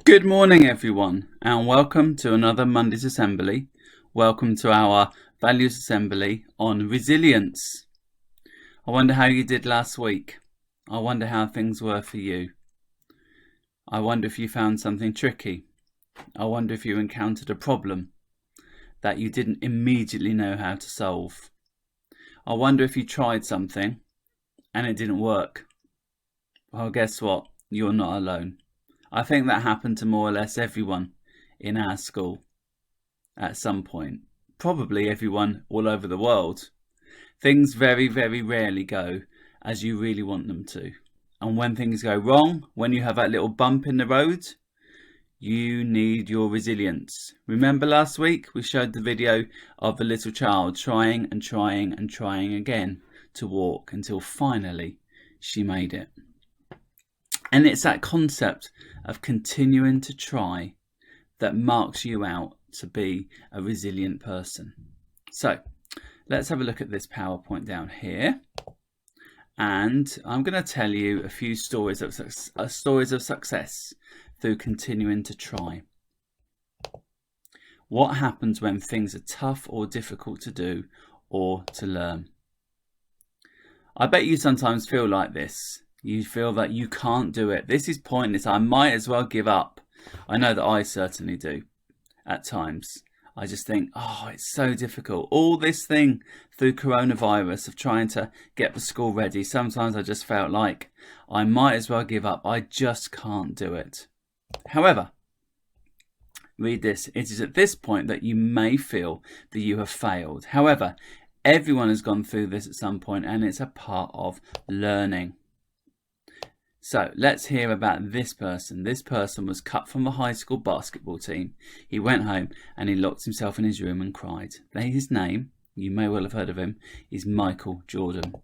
Good morning everyone and welcome to another Monday's Assembly. Welcome to our Values Assembly on resilience. I wonder how you did last week. I wonder how things were for you. I wonder if you found something tricky. I wonder if you encountered a problem that you didn't immediately know how to solve. I wonder if you tried something and it didn't work. Well, guess what? You're not alone. I think that happened to more or less everyone in our school at some point. Probably everyone all over the world. Things very, very rarely go as you really want them to. And when things go wrong, when you have that little bump in the road, you need your resilience. Remember last week we showed the video of the little child trying and trying and trying again to walk until finally she made it. And it's that concept of continuing to try that marks you out to be a resilient person. So let's have a look at this PowerPoint down here. And I'm going to tell you a few stories of success through continuing to try. What happens when things are tough or difficult to do or to learn? I bet you sometimes feel like this. You feel that you can't do it. This is pointless. I might as well give up. I know that I certainly do at times. I just think, oh, it's so difficult. All this thing through coronavirus of trying to get the school ready. Sometimes I just felt like I might as well give up. I just can't do it. However, read this. It is at this point that you may feel that you have failed. However, everyone has gone through this at some point and it's a part of learning. So let's hear about this person. This person was cut from the high school basketball team. He went home and he locked himself in his room and cried. His name, you may well have heard of him, is Michael Jordan.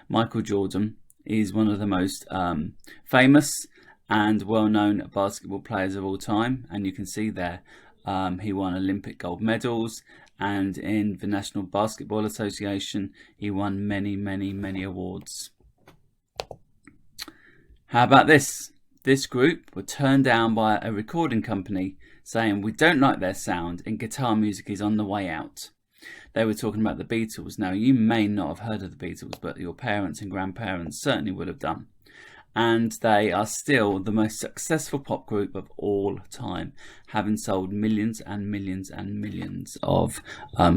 Michael Jordan is one of the most famous and well-known basketball players of all time. And you can see there, he won Olympic gold medals. And in the National Basketball Association, he won many, many, many awards. How about this? This group were turned down by a recording company saying we don't like their sound and guitar music is on the way out. They were talking about the Beatles. Now, you may not have heard of the Beatles, but your parents and grandparents certainly would have done. And they are still the most successful pop group of all time, having sold millions and millions and millions of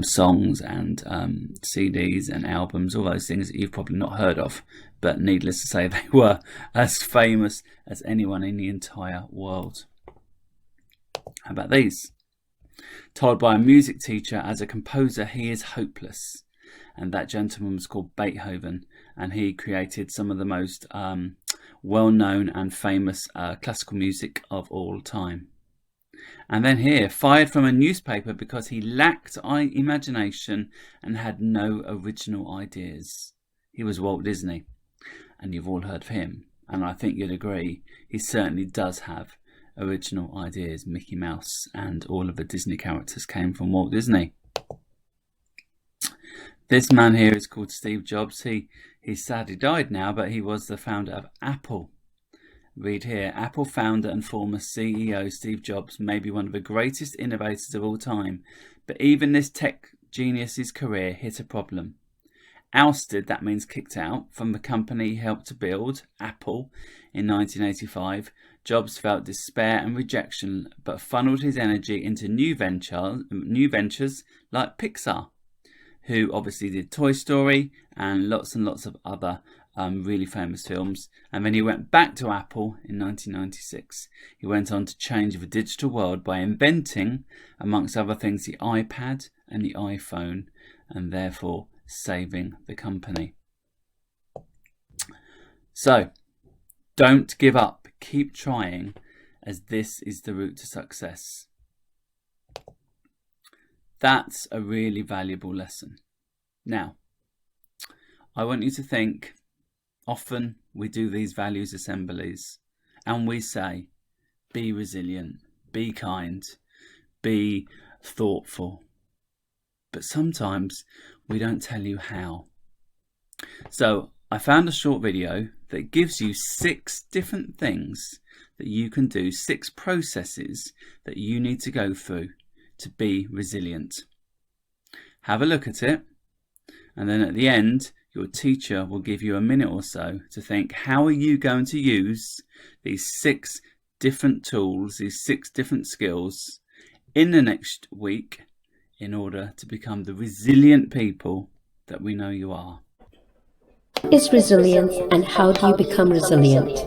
songs and CDs and albums, all those things that you've probably not heard of. But needless to say, they were as famous as anyone in the entire world. How about these? Told by a music teacher as a composer he is hopeless. And that gentleman was called Beethoven, and he created some of the most well-known and famous classical music of all time. And then here, fired from a newspaper because he lacked imagination and had no original ideas. He was Walt Disney, and you've all heard of him, and I think you'd agree he certainly does have original ideas. Mickey Mouse and all of the Disney characters came from Walt Disney. This man here is called Steve Jobs. He's sadly died now, but he was the founder of Apple. Read here, Apple founder and former CEO Steve Jobs may be one of the greatest innovators of all time, but even this tech genius's career hit a problem. Ousted, that means kicked out, from the company he helped to build, Apple, in 1985, Jobs felt despair and rejection, but funneled his energy into new ventures like Pixar, who obviously did Toy Story and lots of other really famous films. And then he went back to Apple in 1996. He went on to change the digital world by inventing, amongst other things, the iPad and the iPhone, and therefore saving the company. So, don't give up. Keep trying, as this is the route to success. That's a really valuable lesson. Now, I want you to think, often we do these values assemblies and we say, be resilient, be kind, be thoughtful. But sometimes we don't tell you how. So I found a short video that gives you 6 different things that you can do 6 processes that you need to go through to be resilient. Have a look at it, and then at the end, your teacher will give you a minute or so to think, how are you going to use these 6 different tools, these 6 different skills in the next week in order to become the resilient people that we know you are. Is resilience, and how do you become resilient?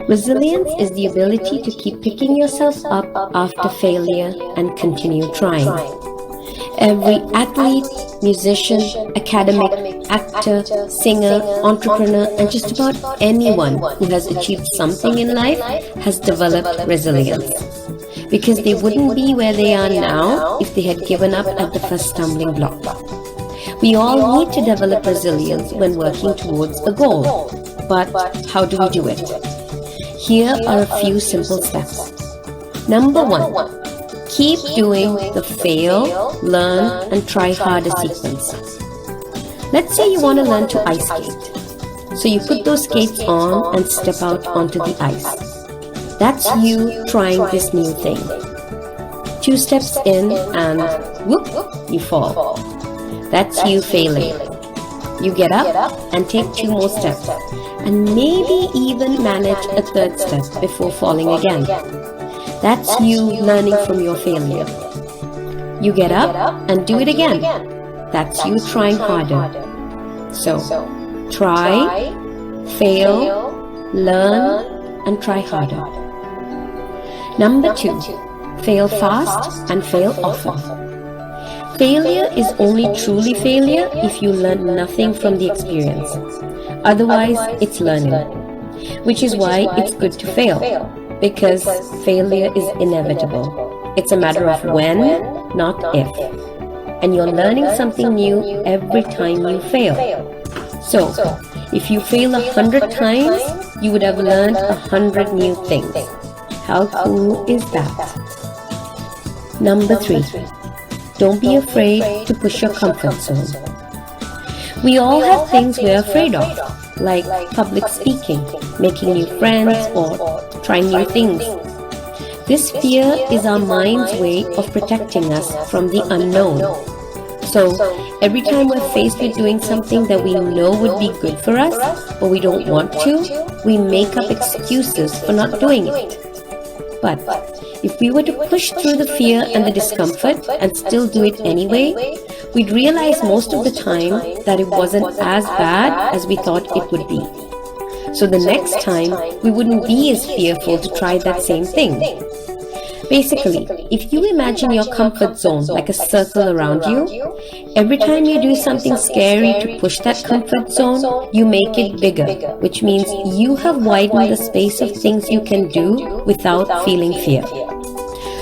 Resilience is the ability to keep picking yourself up after failure and continue trying. Every athlete, musician, academic, actor, singer, entrepreneur, and just about anyone who has achieved something in life has developed resilience. Because they wouldn't be where they are now if they had given up at the first stumbling block. We all need to develop resilience when working towards a goal. But how do we do it? Here are a few simple steps. Number 1. Keep doing the fail, learn, and try harder sequence. Let's say you want to learn to ice skate. So you put those skates on and step out onto the ice. That's you trying this new thing. 2 steps in and whoop, you fall. That's you failing. You get up and take 2 more steps, and maybe even manage a 3rd step before falling again. That's you learning from your failure. You get up and do it again. That's you trying harder. So, try, fail, learn, and try harder. Number 2, fail fast and fail often. Failure is only truly failure if you learn nothing from the experience. Otherwise, it's learning. Which is why it's good to fail, because failure is inevitable. It's a matter of when, not if. And you're learning something new every time you fail. So, if you fail 100 times, you would have learned 100 new things. How cool is that? Number 3. Don't be afraid to push your comfort zone. We all have things we're afraid of, like public speaking, making new friends, or trying new things. This fear is our mind's way of protecting us from the unknown. So, every time we're faced with doing something that we know would be good for us, but we don't want to, we make up excuses for not doing it. But if we were to push through the fear and the discomfort and still do it anyway, we'd realize most of the time that it wasn't as bad as we thought it would be. So the next time, we wouldn't be as fearful to try that same thing. Basically, if you imagine your comfort zone like a circle around you, every time you do something scary to push that comfort zone, you make it bigger, which means you have widened the space of things you can do without feeling fear.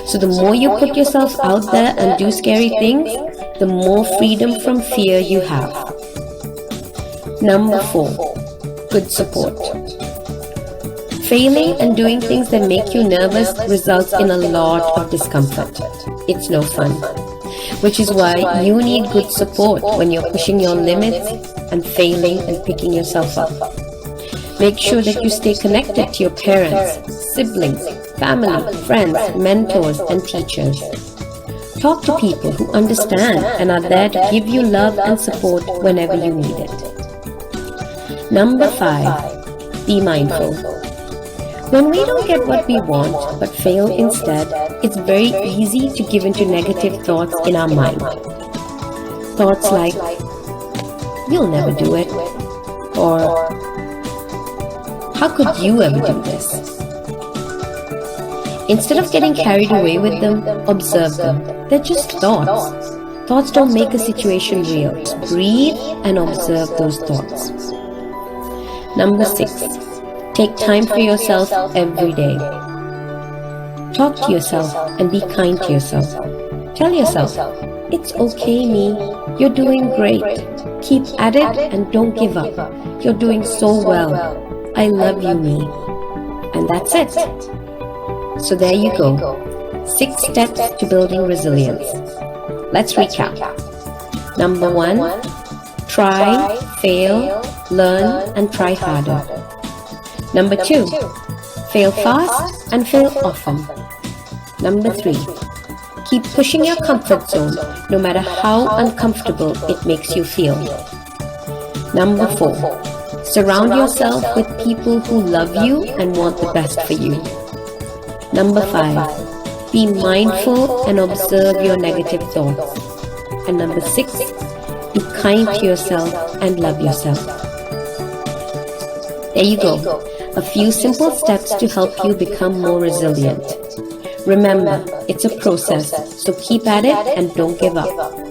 So the more you put yourself out there and do scary things, the more freedom from fear you have. Number 4, good support. Failing and doing things that make you nervous results in a lot of discomfort. It's no fun. Which is why you need good support when you're pushing your limits and failing and picking yourself up. Make sure that you stay connected to your parents, siblings, family, friends, mentors, and teachers. Talk to people who understand and are there to give you love and support whenever you need it. Number 5, be mindful. When we don't get what we want but fail instead, it's very easy to give into negative thoughts in our mind. Thoughts like, you'll never do it, or how could you ever do this? Instead of getting carried away with them, observe them. They're just thoughts. Thoughts don't make a situation real. Just breathe and observe those thoughts. Number 6. Take time for yourself every day. Talk to yourself and be kind to yourself. Tell yourself, it's okay, me. You're doing great. Keep at it and don't give up. You're doing so well. I love you, me. And that's it. So there you go. 6 steps to building resilience. Let's recap. Number 1, try, fail, learn, and try harder. Number 2, Fail fast and fail often. Number 3. Keep pushing your comfort zone no matter how uncomfortable it makes you feel. Number 4. Surround yourself with people who love you and want the best for you. Number 5. Be mindful and observe your negative thoughts. And number 6. Be kind to yourself and love yourself. There you go. A few simple steps to help you become more resilient. Remember, it's a process, so keep at it and don't give up.